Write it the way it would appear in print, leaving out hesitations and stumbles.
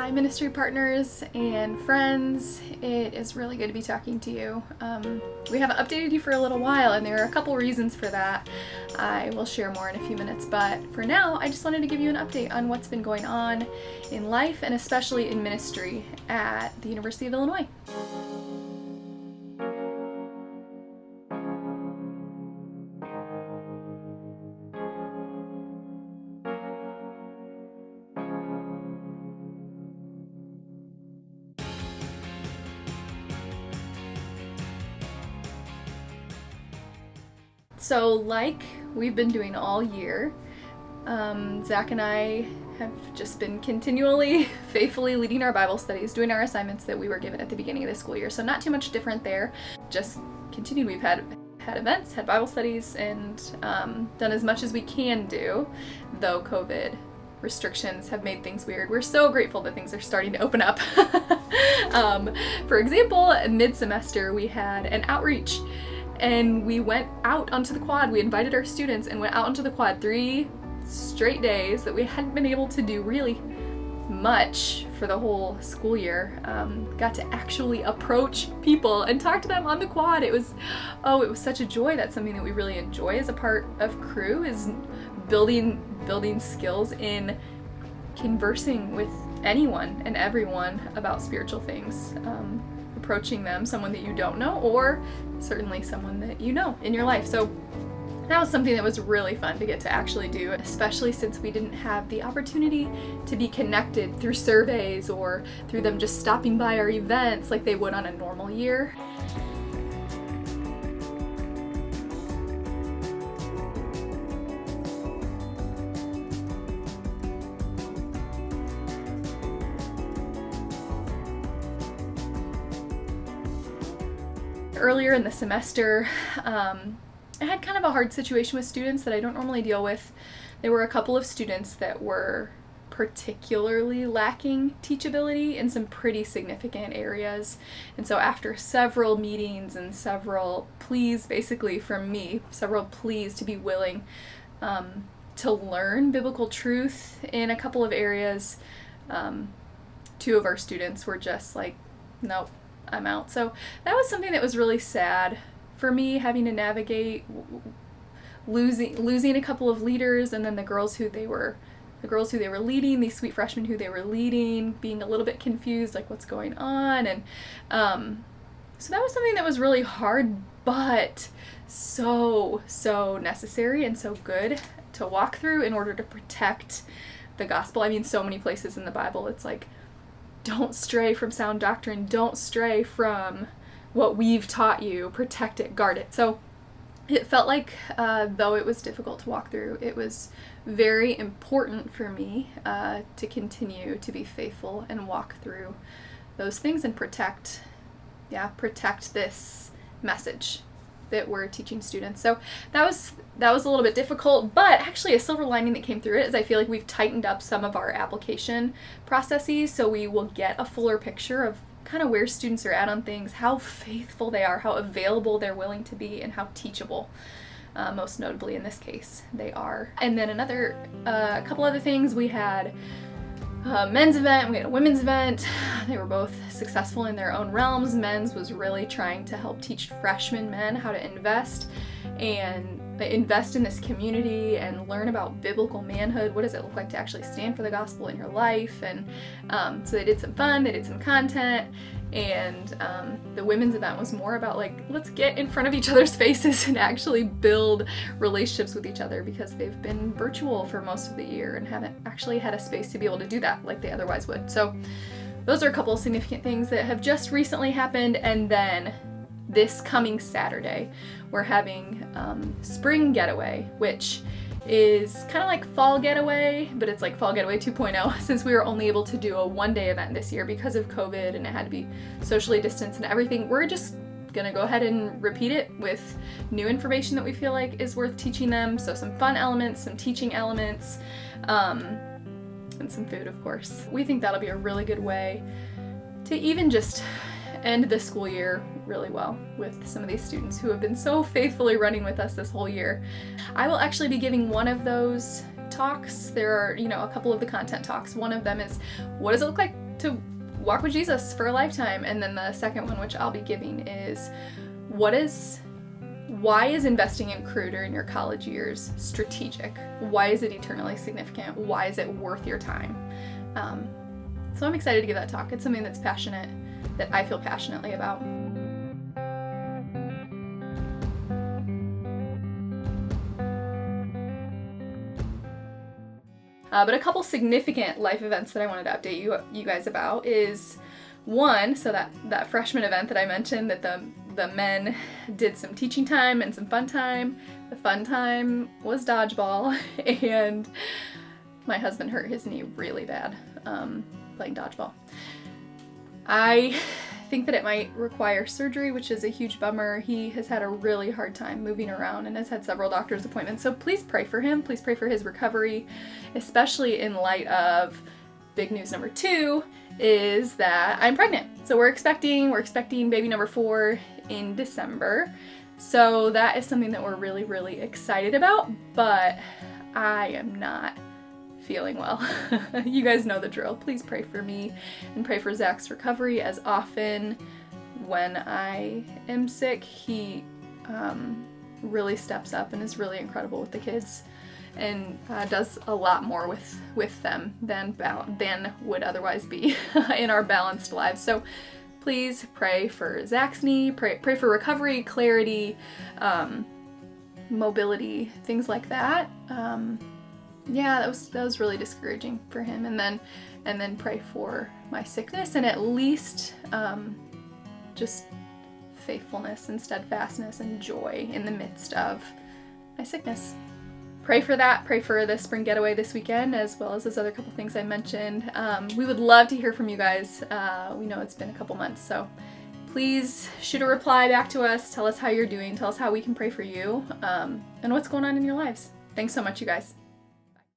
Hi ministry partners and friends, it is really good to be talking to you. We haven't updated you for a little while and there are a couple reasons for that. I will share more in a few minutes, but for now I just wanted to give you an update on what's been going on in life and especially in ministry at the University of Illinois. So like we've been doing all year, Zach and I have just been continually, faithfully leading our Bible studies, doing our assignments that we were given at the beginning of the school year. So not too much different there, just continued. We've had events, had Bible studies, and done as much as we can do, though COVID restrictions have made things weird. We're so grateful that things are starting to open up. For example, mid-semester we had an outreach and we went out onto the quad. We invited our students and went out onto the quad 3 straight days that we hadn't been able to do really much for the whole school year. Got to actually approach people and talk to them on the quad. It was such a joy. That's something that we really enjoy as a part of Crew, is building skills in conversing with anyone and everyone about spiritual things. Approaching them, someone that you don't know, or certainly someone that you know in your life. So that was something that was really fun to get to actually do, especially since we didn't have the opportunity to be connected through surveys or through them just stopping by our events like they would on a normal year. Earlier in the semester, I had kind of a hard situation with students that I don't normally deal with. There were a couple of students that were particularly lacking teachability in some pretty significant areas. And so after several meetings and several pleas, basically from me, several pleas to be willing to learn biblical truth in a couple of areas, 2 of our students were just like, nope, I'm out. So that was something that was really sad for me, having to navigate losing a couple of leaders, and then the girls who they were leading, these sweet freshmen who they were leading, being a little bit confused, like what's going on. And so that was something that was really hard, but so necessary and so good to walk through in order to protect the gospel. I mean, so many places in the Bible it's like, don't stray from sound doctrine, don't stray from what we've taught you, protect it, guard it. So it felt like, though it was difficult to walk through, it was very important for me to continue to be faithful and walk through those things and protect this message that we're teaching students. So that was a little bit difficult, but actually a silver lining that came through it is I feel like we've tightened up some of our application processes, so we will get a fuller picture of kind of where students are at on things, how faithful they are, how available they're willing to be, and how teachable, most notably in this case, they are. And then a couple other things, we had a men's event, we had a women's event. They were both successful in their own realms. Men's was really trying to help teach freshman men how to invest in this community and learn about biblical manhood. What does it look like to actually stand for the gospel in your life? And so they did some fun, they did some content, and the women's event was more about like, let's get in front of each other's faces and actually build relationships with each other, because they've been virtual for most of the year and haven't actually had a space to be able to do that like they otherwise would. So those are a couple of significant things that have just recently happened. And then this coming Saturday, we're having spring getaway, which is kind of like fall getaway, but it's like fall getaway 2.0, since we were only able to do a 1-day event this year because of COVID and it had to be socially distanced and everything. We're just gonna go ahead and repeat it with new information that we feel like is worth teaching them. So some fun elements, some teaching elements, and some food, of course. We think that'll be a really good way to even just end the school year really well with some of these students who have been so faithfully running with us this whole year. I will actually be giving one of those talks. There are, a couple of the content talks. One of them is, what does it look like to walk with Jesus for a lifetime. And then the second one, which I'll be giving, is why is investing in Crew during your college years strategic? Why is it eternally significant? Why is it worth your time? So I'm excited to give that talk. It's something that I feel passionately about. But a couple significant life events that I wanted to update you guys about is one, so that freshman event that I mentioned, that the men did some teaching time and some fun time. The fun time was dodgeball, and my husband hurt his knee really bad playing dodgeball. I think that it might require surgery, which is a huge bummer. He has had a really hard time moving around and has had several doctor's appointments. So please pray for him. Please pray for his recovery, especially in light of big news number 2 is that I'm pregnant. So we're expecting baby number 4 in December. So that is something that we're really, really excited about, but I am not feeling well. You guys know the drill. Please pray for me and pray for Zach's recovery, as often when I am sick, he really steps up and is really incredible with the kids and does a lot more with them than would otherwise be in our balanced lives. So please pray for Zach's knee, pray for recovery, clarity, mobility, things like that. Yeah, that was really discouraging for him. And then pray for my sickness, and at least just faithfulness and steadfastness and joy in the midst of my sickness. Pray for that. Pray for the spring getaway this weekend, as well as those other couple things I mentioned. We would love to hear from you guys. We know it's been a couple months, so please shoot a reply back to us. Tell us how you're doing. Tell us how we can pray for you, and what's going on in your lives. Thanks so much, you guys.